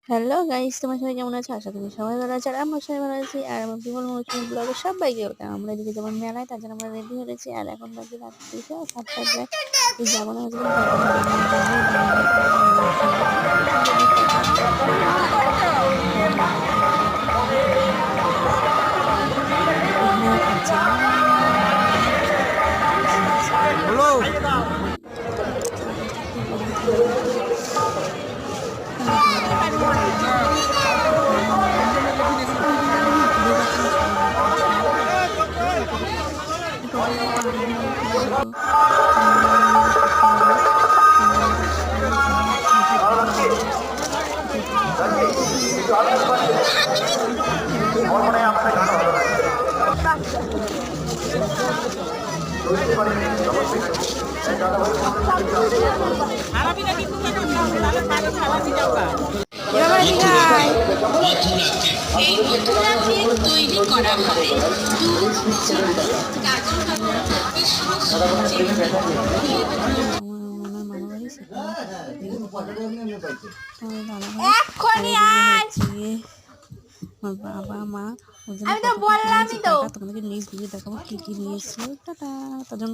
Hello guys, তোমার সবাই কেমন আছো? আশা করি সবাই ভালো আছে। আর আমরা সবাই ভালো আছি। আর আমার বিমল মৌসুমী ব্লগে সবাইকে ওটা আমরা এদিকে যেমন মেলায়, তার জন্য আমরা রেডি হয়েছি। আর এখন বাজে রাত 7টা প্রায়। তো যাবো না হচ্ছে এই মথুরা কেক তৈরি করা হয় দুধ, চিনি, কাজু বাদাম, কিশমিশ, বাবা মা আমি তো বললামই তো তোমাদেরকে নেক্সট ভিডিও দেখাবো কি কি নিয়েছিল। টাটা। তার জন্য